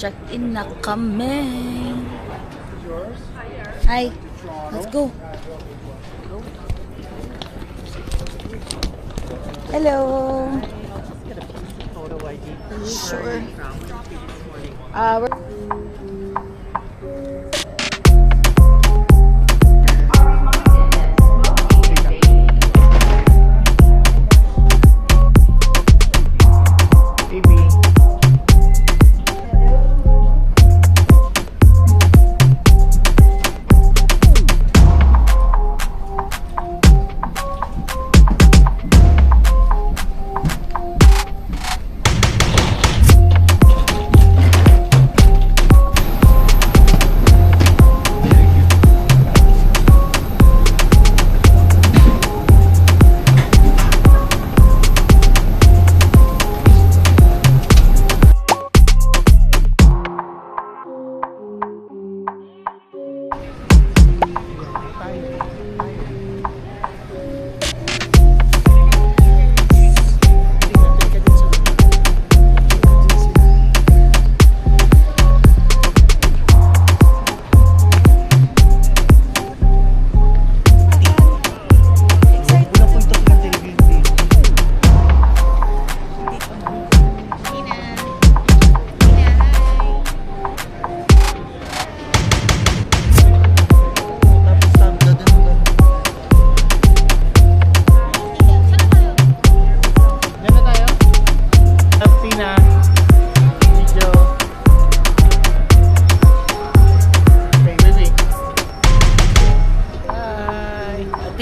Check-in na kami. Hi. Let's go. Hello. Photo ID. Sure.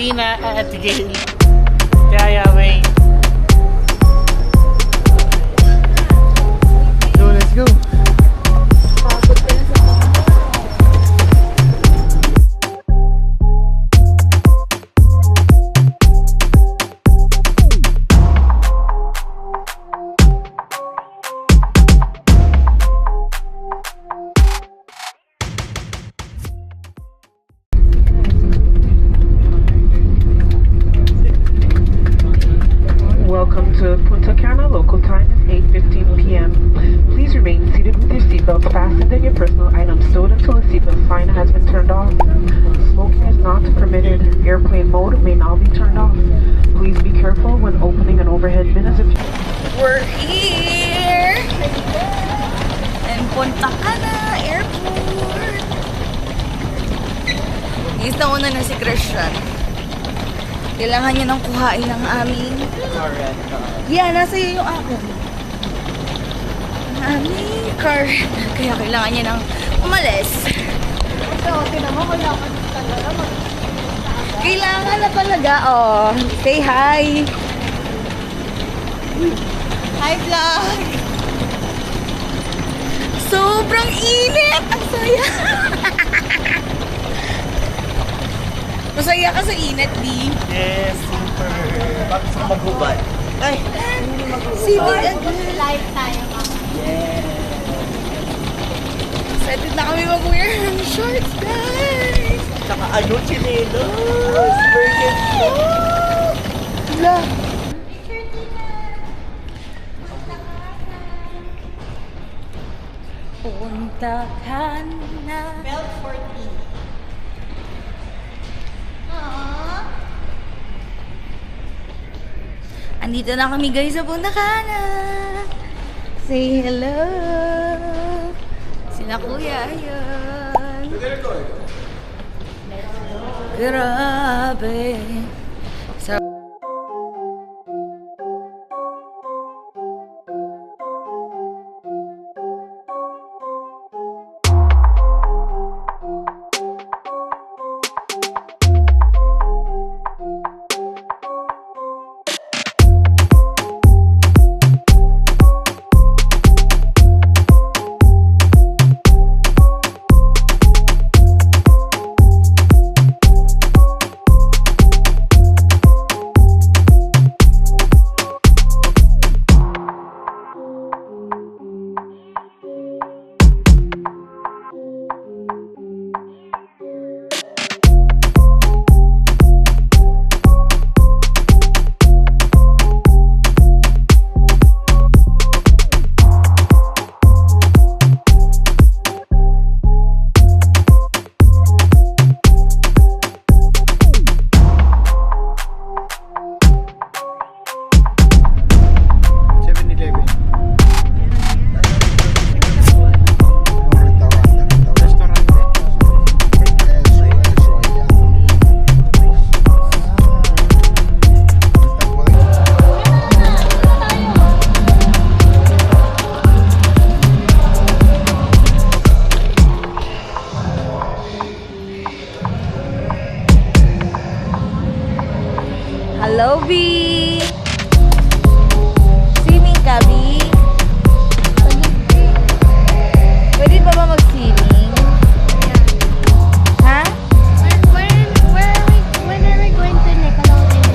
Tina at Gail. Kaya, Wayne. So, let's go. Welcome to Punta Cana. Local time is 8:15 p.m. Please remain seated with your seatbelts fastened and your personal items stowed until the seatbelt sign has been turned off. Smoking is not permitted. Airplane mode may now be turned off. Please be careful when opening an overhead bin as if We're here in Punta Cana Airport. Nauna na si Christian. Kailangan niya nang kuhain ng aming... Yeah, nasa iyo yung akin. Ang aming car. Kaya kailangan niya nang umalis. Kailangan na talaga, oh. Say hi. Hi, vlog. Sobrang init. Ang saya. Masaya ka sa init, Di. yes, super. Bakit sa maghubad? Ay, hindi maghubad. Sibig agad. Live tayo, ma'am. Yes. Excited na kami mag-wear ng shorts, guys. Tsaka ano, chinelos. Burgundy. Wala. Punta ka na. Belt 14. Aww. Andito na kami, guys, sa Punta Cana. Say hello. Sina Kuya, ayan. Grabe. Sa Hello, B! Swimming ka, B? Pwede pa ba mag-swimming? Ha? When are we going to Nickelodeon?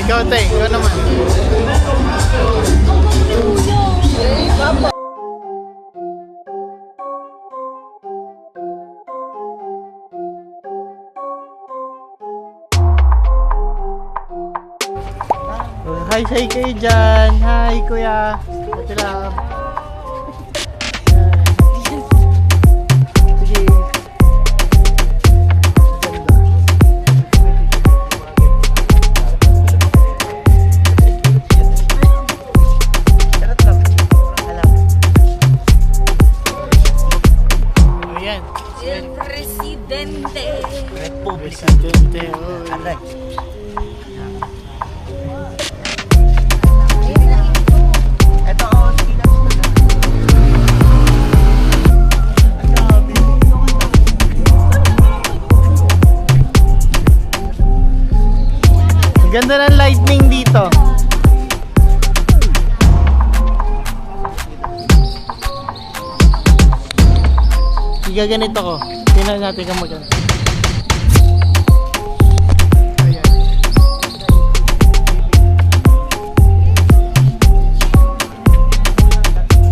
Ikaw, te. Ikaw naman. Hi, hi kayo dyan. Hi, kuya. Ito lang. Sige. Charot lang. Alam. Ayan. El Presidente. Presidente. Aray. Ito, ang ganda ng lightning dito. Higa ganito ko. Tingnan natin kung maganda. Ayan.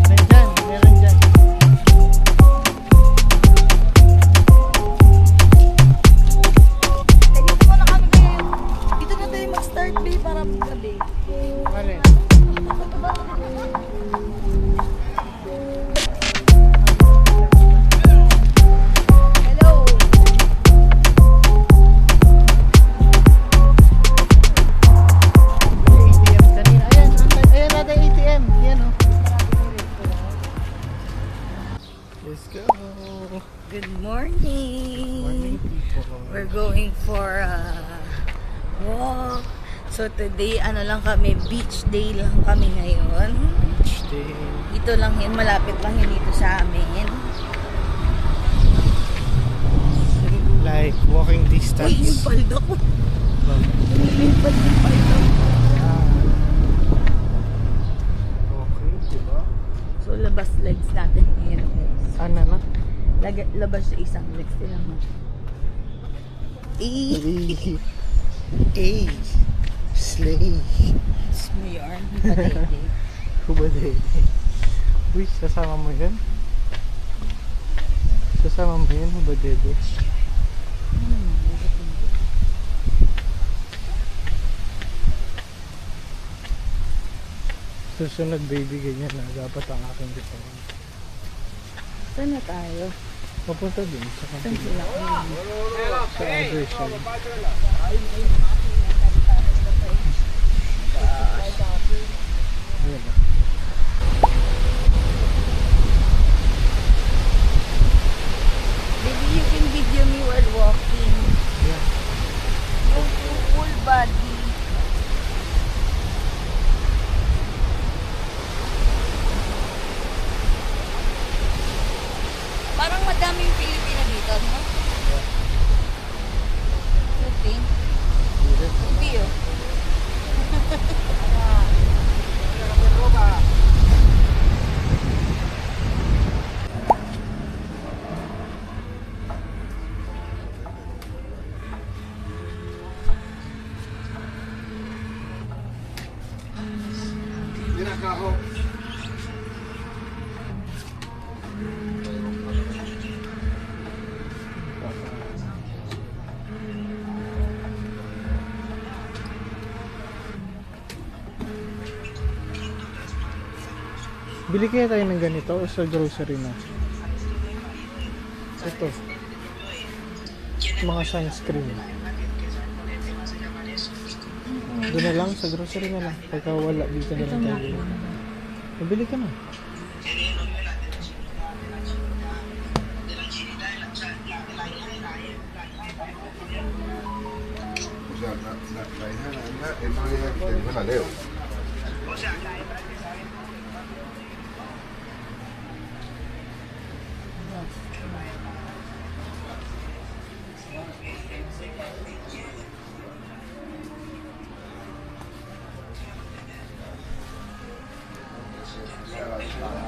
Nandyan, meron dyan. Dito muna kami kayo. Dito na tayo mag-start, B, para gabi. Mali. Hello! ATM kanina. Ayan, ayan natin ATM. Yan o. Let's go. Good morning! Morning, people. We're going for a walk. So today, ano lang kami, beach day lang kami ngayon. Beach day. Dito lang yun, malapit lang yun dito sa amin. Like walking Uy, yung distance. palda ko. Lumilipad yung palda ko. Okay, diba? So labas legs natin ngayon. Ano na? Labas sa isang legs sila mo. Hey. Hey. Slay. Smuyor. Patay. Hubade. Uy, sasama mo yun? Sasama mo yun, hubadede? Susunod baby, ganyan na. Dapat ang aking gusto. Saan na tayo? Papunta din sa Saan kanila. sila? Sa Anderson. Ayan na. Maybe you can video me while walking. Yeah. Yung full body. Parang madaming Pilipina dito, no? You think? Hindi, you. Bili kaya tayo ng ganito o sa grocery na? Ito. Mga sunscreen. Doon na lang, sa grocery na lang. Pagka wala, dito na lang tayo. Mabili ka na. O sea, la hija de Ana, él no le dijo la Leo.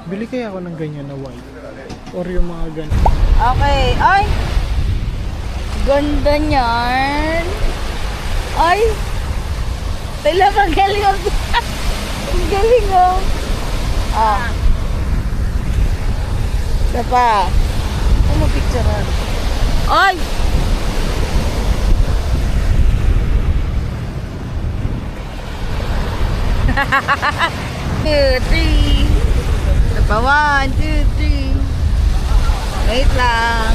Bili kaya ako ng ganyan na white. Or yung mga ganyan. Okay. Ay! Ganda niyan. Ay! Tila, magaling ang... Ang galing oh. Ah. Isa pa. Ano picture na? Ay! Two, three. Isa pa. 1, 2, 3. Wait lang.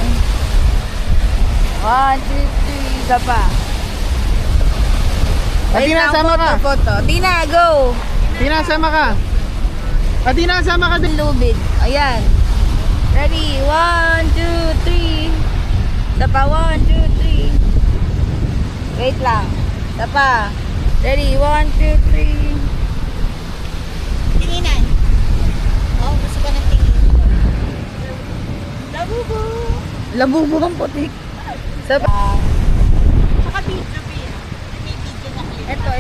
1, 2, 3. Isa pa. Atina, sama ka! Photo. Tina, go! Tina, sama ka! Atina, sama ka din! Lubid. Ayan. Ready? 1, 2, 3. Isa pa. 1, 2, 3. Wait lang. Isa pa. Ready? 1, 2, 3. Tinginan. Oh, gusto ko ng tingin. Labubo. Labubo ang putik. Isa pa. Saka video ba yan? May video na clip. Ito.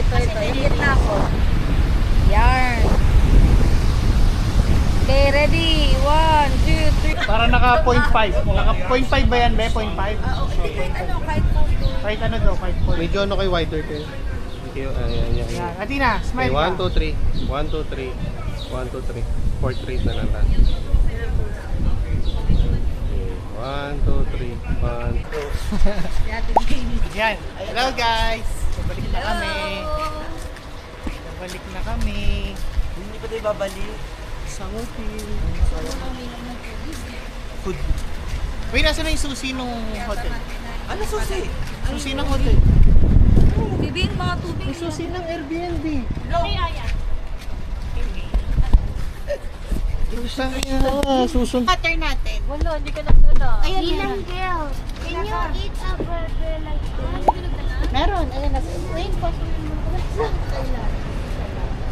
Yung gitna ko. Yarn. Okay, ready? 1, 2, 3. Para naka 0.5. Naka 0.5 ba yan, be? 0.5? Okay. Kahit ano, kahit photo. Kahit ano daw, kahit 0.5. Medyo ano kay wider kayo. Okay, ayan. Yan. Atina, Okay, smile ka. 1, 2, 3. 1, 2, 3. 1, 2, 3. Portrait na lang tayo. Okay, 1, 2, 3. 1, 2. Yan. Hello guys! Babalik na kami. Babalik na kami. Hindi pa tayo babalik. Sa hotel. Food. Wait, nasa na yung susi nung hotel? Ano susi? Susi ng hotel. Bibiin mga tubig. Yung susi ng Airbnb. Ay, ayan. Saan susun? Cutter natin. Wala, hindi ka nagdala. Ayan, Ilang girl. Can you eat a burger like this? Meron, ayan na. Wait, pasok mo.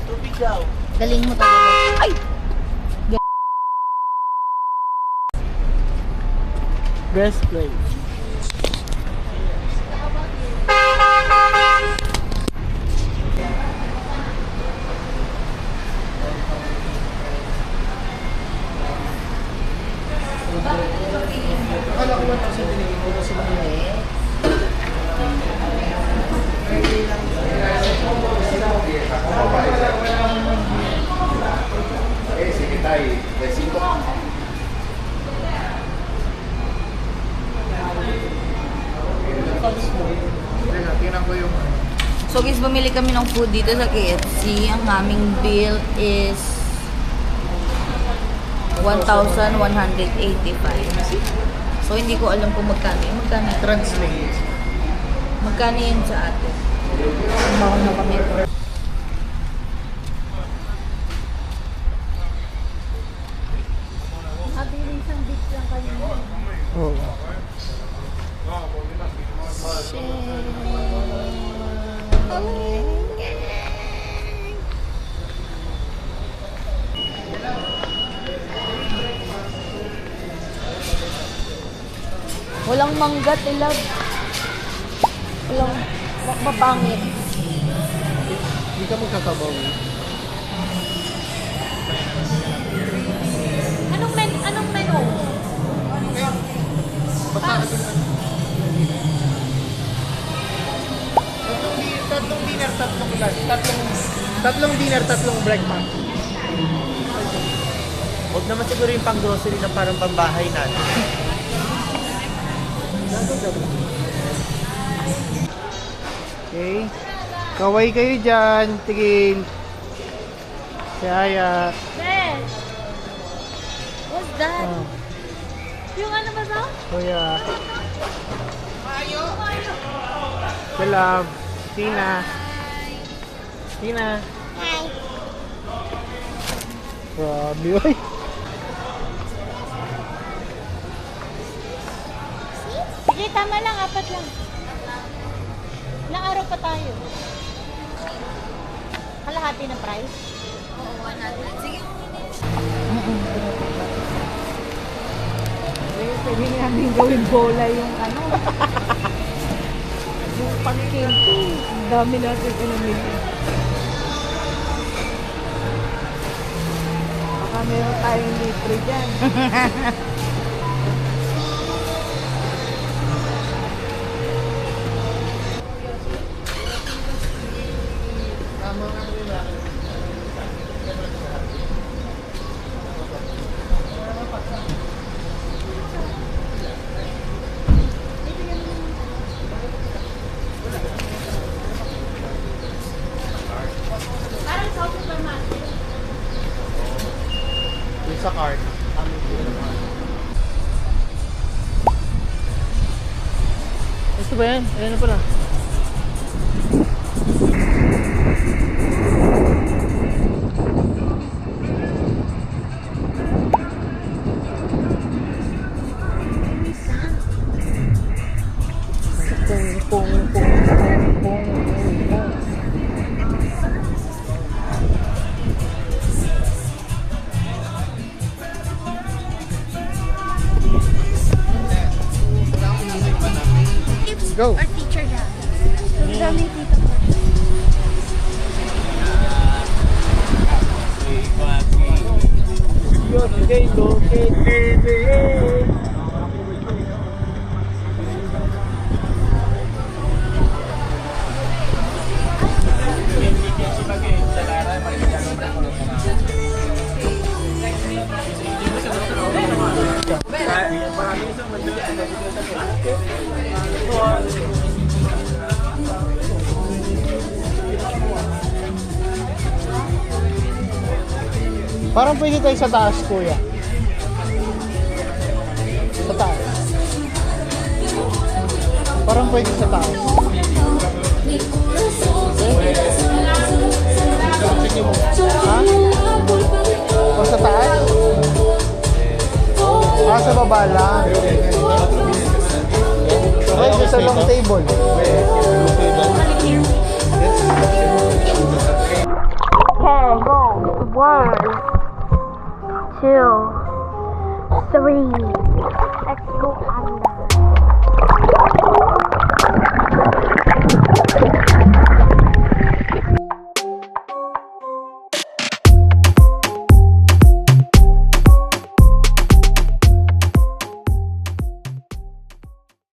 Tubig daw. Galing mo talaga. Ay! Best place. Akala ko 1,000 binigay ko kasi Ese que está ahí, de 5. Tingnan ko yung So guys, bumili kami ng food dito sa KFC. Ang aming bill is 1,185. So hindi ko alam kung magkano yun. translate. Magkano yun sa atin. Mahal na kami. Isang beach lang kayo. Oo. Walang mangga, tilab. Walang mapangit. Hindi ka magsasabaw. Anong menu? Tatlong dinner, tatlong lunch. Tatlong dinner, tatlong breakfast. Huwag naman siguro yung pang grocery na parang pambahay natin. Okay. Kaway kayo dyan. Tigil. Kaya. Ben! What's that? Oh, Yung ano ba daw? kuya. Salam. Tina. Tina. Hi. Grabe, oy. Sige, tama lang. 4 lang. Ilang araw pa tayo? Kalahati ng price? Oo, 100. Sige. Pwede namin gawin bola yung ano. Yung pang-kinto. Ang dami natin pinamili. Baka meron tayong litre dyan. Yung sa card. Ito ba yan? Ayan na pala. Go. Or teacher na. Ang dami dito. Parang pwede tayo sa taas, kuya. Sa taas. Parang pwede sa taas. Ha? O sa taas? Ah, sa baba lang. Ay, sa long table. Okay, go. 1, 2, 3. Let's go on.